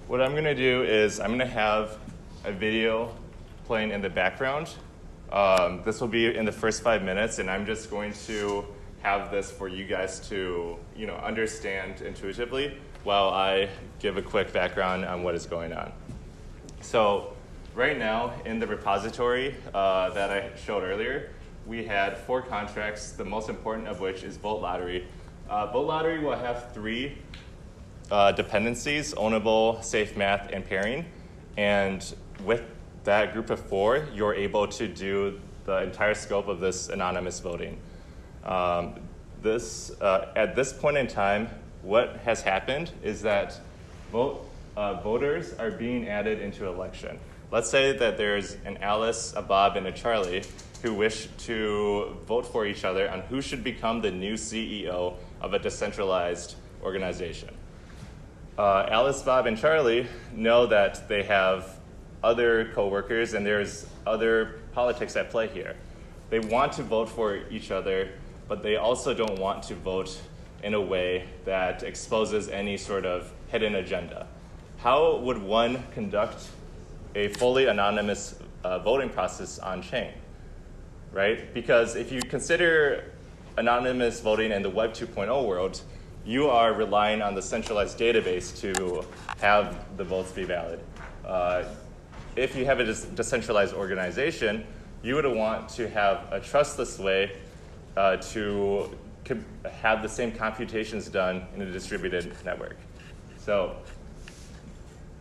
what I'm going to do is I'm going to have a video playing in the background. This will be in the first 5 minutes, and I'm just going to have this for you guys to understand intuitively while I give a quick background on what is going on. So right now in the repository that I showed earlier, we had 4 contracts, the most important of which is Vote Lottery. Vote Lottery will have 3 dependencies: ownable, safe math, and pairing. And with that group of 4, you're able to do the entire scope of this anonymous voting. At this point in time, what has happened is that voters are being added into an election. Let's say that there's an Alice, a Bob, and a Charlie who wish to vote for each other on who should become the new CEO of a decentralized organization. Alice, Bob, and Charlie know that they have other coworkers and there's other politics at play here. They want to vote for each other, but they also don't want to vote in a way that exposes any sort of hidden agenda. How would one conduct a fully anonymous voting process on chain, right? Because if you consider anonymous voting in the Web 2.0 world, you are relying on the centralized database to have the votes be valid. If you have a decentralized organization, you would want to have a trustless way to have the same computations done in a distributed network. So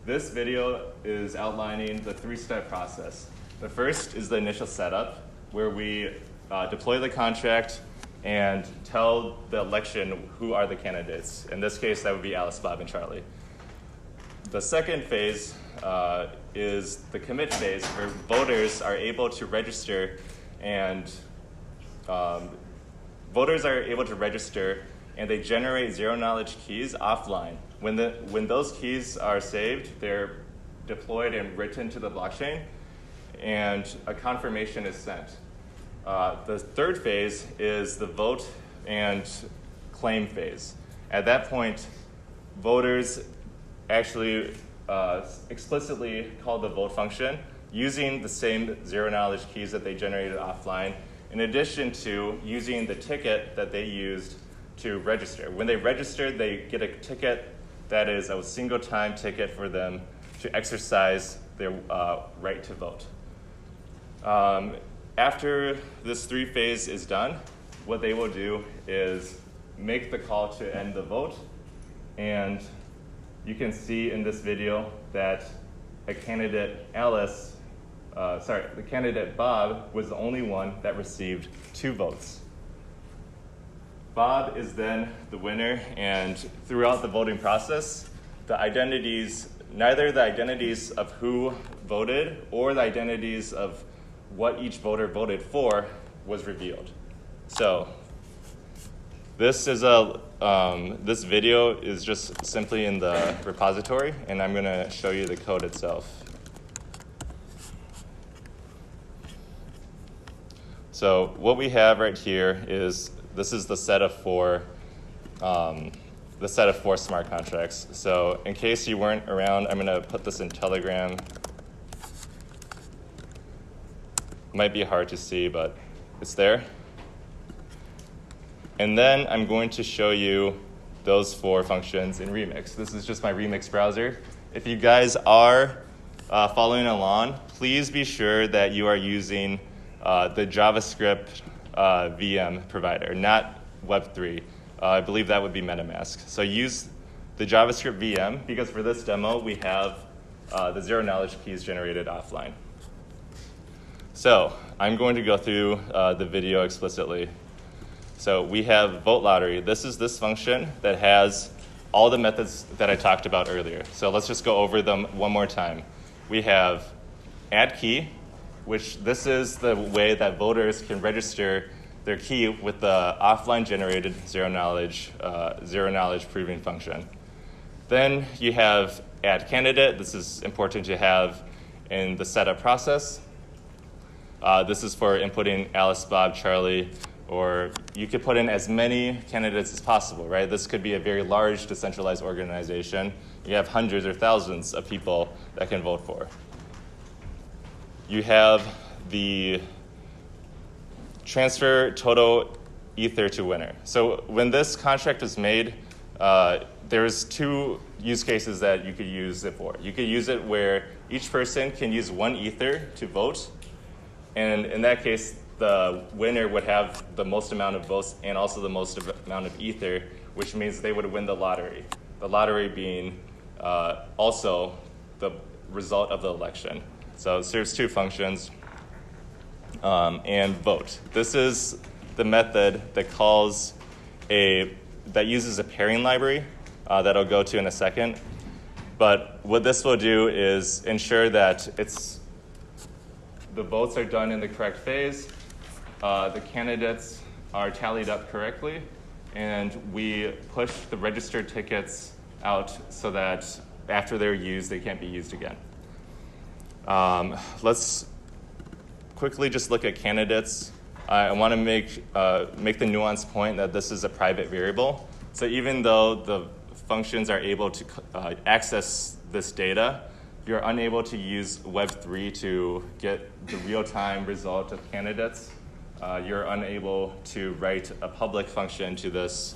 this video is outlining the 3-step process. The first is the initial setup, where we deploy the contract and tell the election who are the candidates. In this case, that would be Alice, Bob, and Charlie. The second phase is the commit phase, where voters are able to register and they generate zero-knowledge keys offline. When those keys are saved, they're deployed and written to the blockchain, and a confirmation is sent. The third phase is the vote and claim phase. At that point, voters actually explicitly call the vote function using the same zero-knowledge keys that they generated offline, in addition to using the ticket that they used to register. When they registered, they get a ticket that is a single-time ticket for them to exercise their right to vote. After this 3-phase is done, what they will do is make the call to end the vote. And you can see in this video that the candidate Bob was the only one that received 2 votes. Bob is then the winner, and throughout the voting process, neither the identities of who voted or the identities of what each voter voted for was revealed. So this video is just simply in the repository, and I'm going to show you the code itself. So what we have right here is this is the set of 4 smart contracts. So in case you weren't around, I'm going to put this in Telegram. Might be hard to see, but it's there. And then I'm going to show you those 4 functions in Remix. This is just my Remix browser. If you guys are following along, please be sure that you are using the JavaScript VM provider, not Web3. I believe that would be MetaMask. So use the JavaScript VM, because for this demo, we have the zero-knowledge keys generated offline. So I'm going to go through the video explicitly. So we have Vote Lottery. This is this function that has all the methods that I talked about earlier. So let's just go over them one more time. We have add key, which this is the way that voters can register their key with the offline generated zero-knowledge proving function. Then you have add candidate. This is important to have in the setup process. This is for inputting Alice, Bob, Charlie, or you could put in as many candidates as possible, right? This could be a very large decentralized organization. You have hundreds or thousands of people that can vote for. You have the transfer total ether to winner. So when this contract was made, there's two use cases that you could use it for. You could use it where each person can use 1 ether to vote, and in that case, the winner would have the most amount of votes and also the most amount of ether, which means they would win the lottery. The lottery being also the result of the election. So it serves two functions. And vote. This is the method that uses a pairing library that I'll go to in a second. But what this will do is ensure that the votes are done in the correct phase, the candidates are tallied up correctly, and we push the registered tickets out so that after they're used, they can't be used again. Let's quickly just look at candidates. I want to make the nuanced point that this is a private variable. So even though the functions are able to access this data, you're unable to use Web3 to get the real-time result of candidates. You're unable to write a public function to this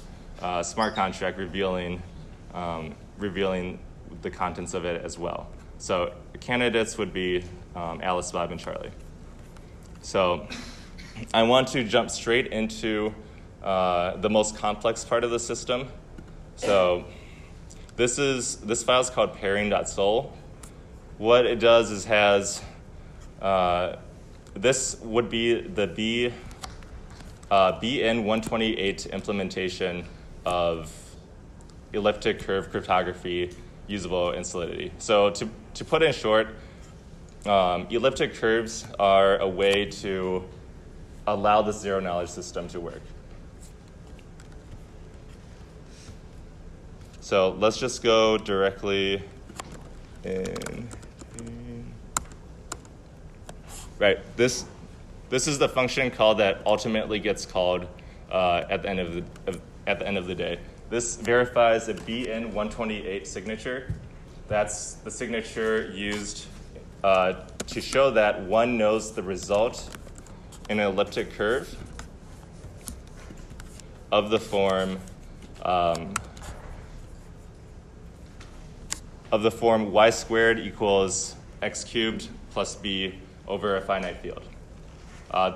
smart contract revealing the contents of it as well. So candidates would be Alice, Bob, and Charlie. So I want to jump straight into the most complex part of the system. So this file is called pairing.sol. What it does is this would be the BN128 implementation of elliptic curve cryptography usable in Solidity. So to put in short, elliptic curves are a way to allow the zero-knowledge system to work. So let's just go directly in. Right, this is the function call that ultimately gets called at the end of the day. This verifies a BN128 signature. That's the signature used to show that one knows the result in an elliptic curve of the form y squared equals x cubed plus b over a finite field.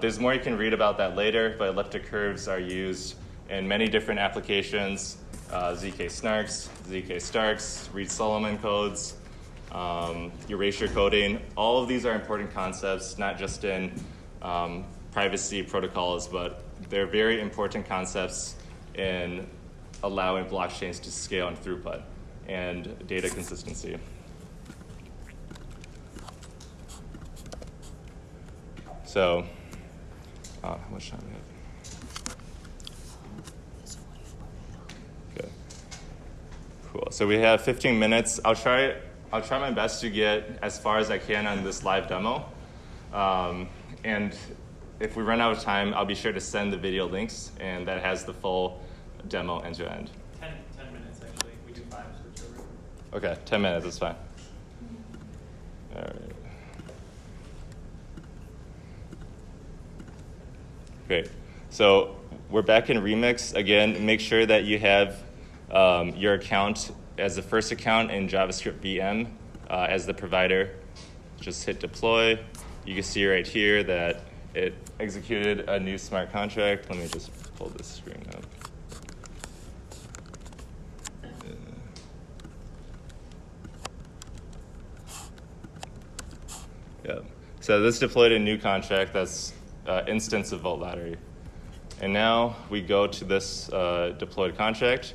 There's more you can read about that later, but elliptic curves are used in many different applications, ZK snarks, ZK starks, Reed-Solomon codes, erasure coding. All of these are important concepts, not just in privacy protocols, but they're very important concepts in allowing blockchains to scale in throughput and data consistency. So, how much time do we have? Good. Cool. So we have 15 minutes. I'll try my best to get as far as I can on this live demo. And if we run out of time, I'll be sure to send the video links, and that has the full demo end to end. 10 minutes, actually. We do 5, switch over. Okay, 10 minutes, that's fine. All right. Great. So we're back in Remix. Again, make sure that you have your account as the first account in JavaScript VM as the provider. Just hit deploy. You can see right here that it executed a new smart contract. Let me just pull this screen up. Yeah. So this deployed a new contract that's instance of Vault Lottery. And now we go to this deployed contract.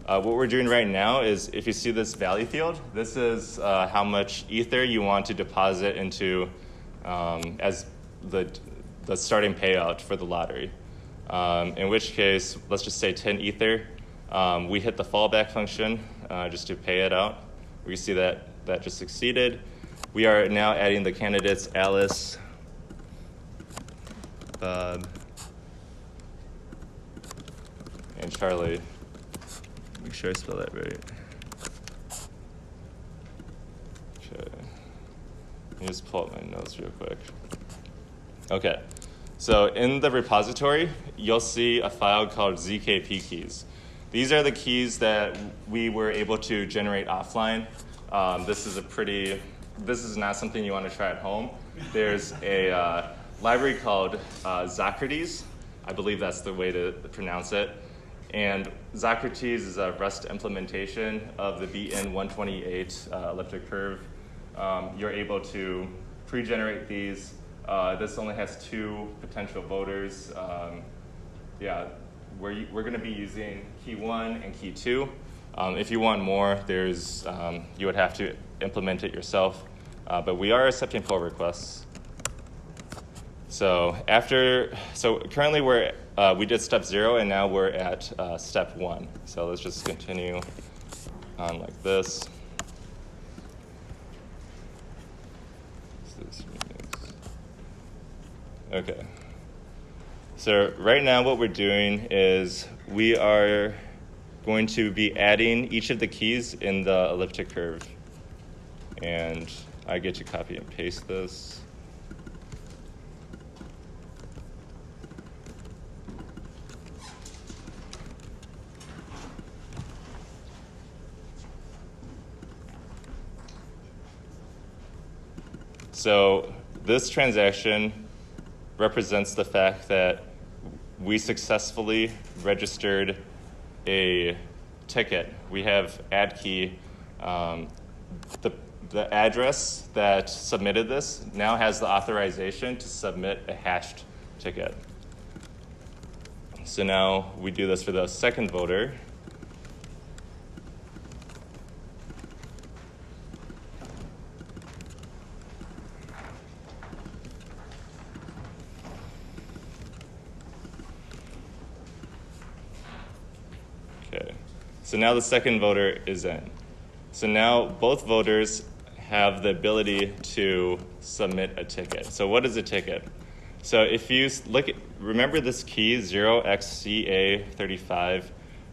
What we're doing right now is, if you see this value field, this is how much ether you want to deposit into as the starting payout for the lottery. In which case, let's just say 10 ether. We hit the fallback function just to pay it out. We see that just succeeded. We are now adding the candidates Alice, Bob, and Charlie. Make sure I spell that right. me just pull up my notes real quick. Okay, so in the repository, you'll see a file called ZKP keys. These are the keys that we were able to generate offline. This is not something you want to try at home. There's a library called Socrates. I believe that's the way to pronounce it. And Socrates is a Rust implementation of the BN128 elliptic curve. You're able to pre-generate these. This only has 2 potential voters. We're going to be using key 1 and key 2. If you want more, you would have to implement it yourself. But we are accepting pull requests. So currently we did step 0, and now we're at step 1. So let's just continue on like this. Okay. So right now what we're doing is we are going to be adding each of the keys in the elliptic curve. And I get to copy and paste this. So this transaction represents the fact that we successfully registered a ticket. We have add key. The address that submitted this now has the authorization to submit a hashed ticket. So now we do this for the second voter. Okay, so now the second voter is in. So now both voters have the ability to submit a ticket. So what is a ticket? So if you remember this key 0xCA35,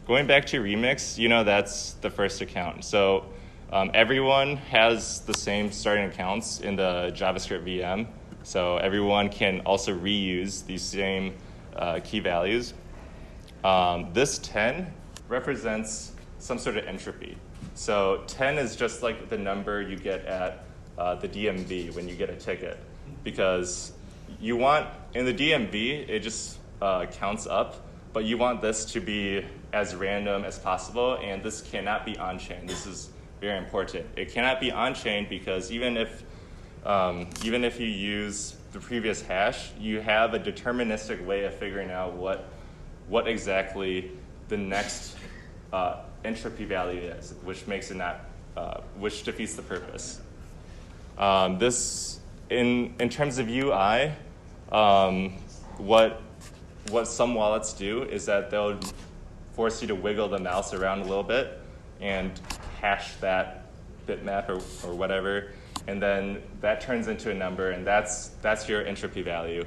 going back to Remix, that's the first account. So everyone has the same starting accounts in the JavaScript VM. So everyone can also reuse these same key values. This 10 represents some sort of entropy. So 10 is just like the number you get at the DMV when you get a ticket. Because you want, in the DMV, it just counts up, but you want this to be as random as possible, and this cannot be on-chain. This is very important. It cannot be on-chain because even if you use the previous hash, you have a deterministic way of figuring out what exactly the next entropy value is, which makes it not, which defeats the purpose. This, in terms of UI, what some wallets do is that they'll force you to wiggle the mouse around a little bit and hash that bitmap or whatever, and then that turns into a number, and that's your entropy value.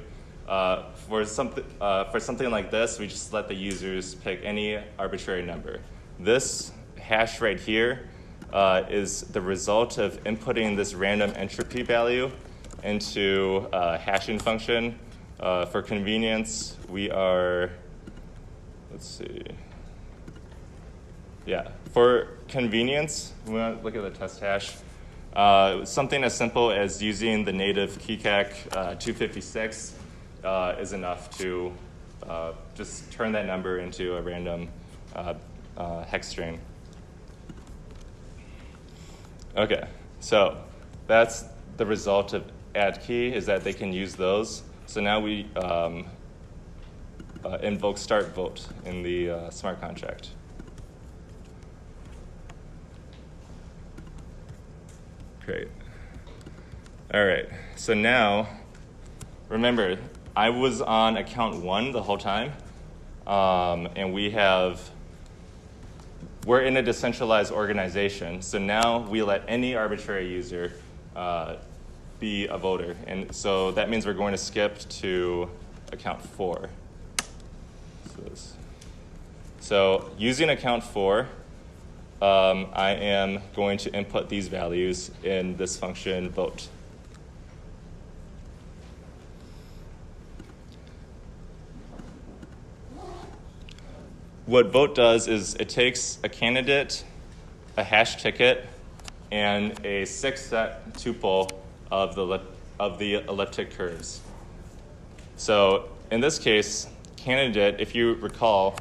For something like this, we just let the users pick any arbitrary number. This hash right here is the result of inputting this random entropy value into a hashing function. For convenience, we are, for convenience, we want to look at the test hash. Something as simple as using the native keycac 256 is enough to just turn that number into a random hex string. Okay, so that's the result of add key, is that they can use those. So now we invoke start vote in the smart contract. Great. All right, so now, remember, I was on account 1 the whole time, and we're in a decentralized organization, so now we let any arbitrary user be a voter. And so that means we're going to skip to account 4. So using account 4, I am going to input these values in this function vote. what vote does is it takes a candidate, a hash ticket, and a 6-set tuple of the elliptic curves. So in this case, candidate, if you recall,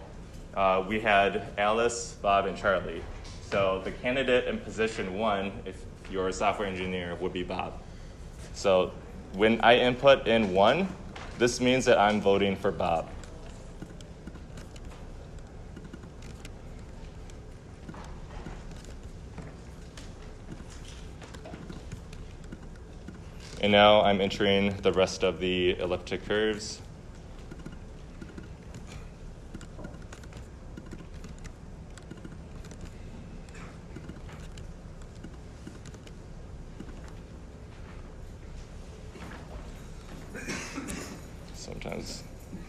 we had Alice, Bob, and Charlie. So the candidate in position 1, if you're a software engineer, would be Bob. So when I input in 1, this means that I'm voting for Bob. And now I'm entering the rest of the elliptic curves. Sometimes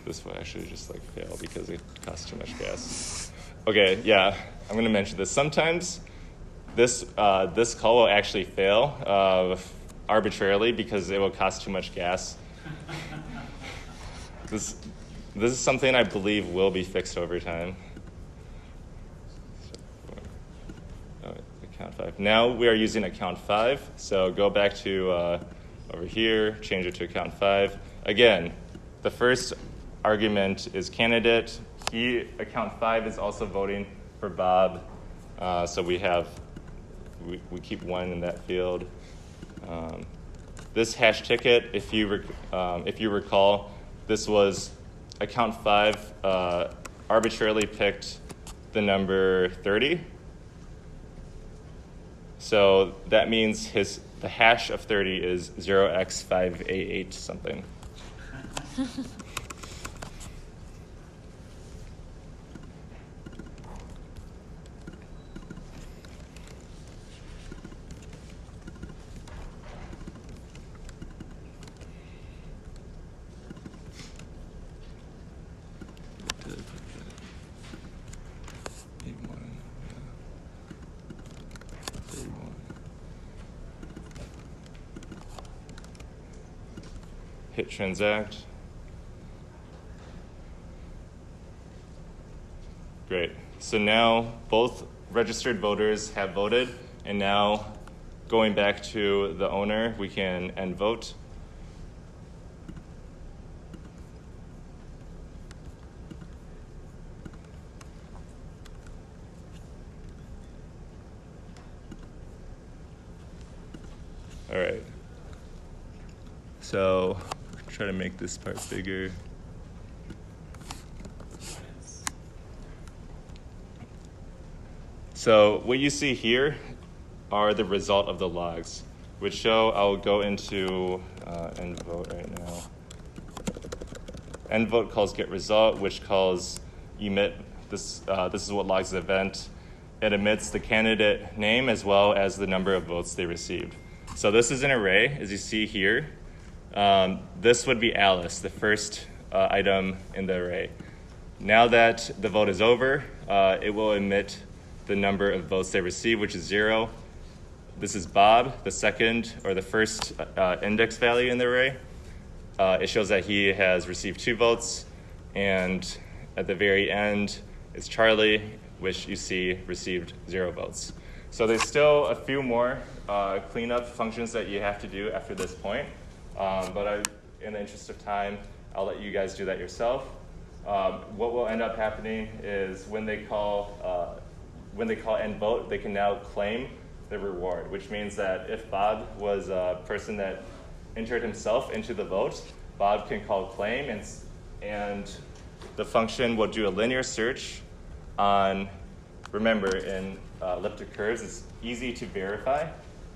this will actually just like fail because it costs too much gas. Okay, yeah, I'm gonna mention this. Sometimes this call will actually fail arbitrarily because it will cost too much gas. This is something I believe will be fixed over time. Account 5. Now we are using account 5. So go back to over here, change it to account 5. Again, the first argument is candidate. Account 5 is also voting for Bob. So we keep 1 in that field. This hash ticket, if you recall, this was account 5 arbitrarily picked the number 30. So that means the hash of 30 is 0x588 something. Hit transact. Great. So now both registered voters have voted, and now going back to the owner, we can end vote. All right. So try to make this part bigger. So what you see here are the result of the logs, which show, I'll go into end vote right now. End vote calls get result, which calls emit. This is what logs the event. It emits the candidate name as well as the number of votes they received. So this is an array, as you see here. This would be Alice, the first item in the array. Now that the vote is over, it will emit the number of votes they receive, which is 0. This is Bob, the second or the first index value in the array. It shows that he has received 2 votes, and at the very end is Charlie, which you see received 0 votes. So there's still a few more cleanup functions that you have to do after this point. But in the interest of time, I'll let you guys do that yourself. What will end up happening is when they call end vote, they can now claim the reward, which means that if Bob was a person that entered himself into the vote, Bob can call claim, and the function will do a linear search on, remember, in elliptic curves, it's easy to verify,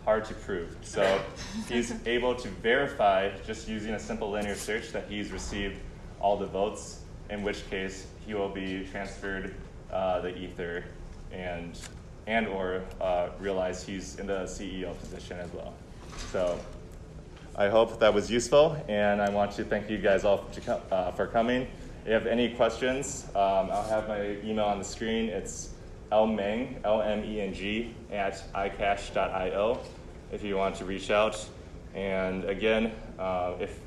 hard to prove. So he's able to verify just using a simple linear search that he's received all the votes, in which case he will be transferred the ether and or realize he's in the CEO position as well. So I hope that was useful, and I want to thank you guys all for coming. If you have any questions, I'll have my email on the screen. It's lmeng, L-M-E-N-G, @iCash.io if you want to reach out. And again, if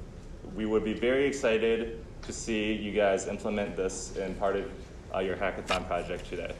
we would be very excited to see you guys implement this in part of your hackathon project today.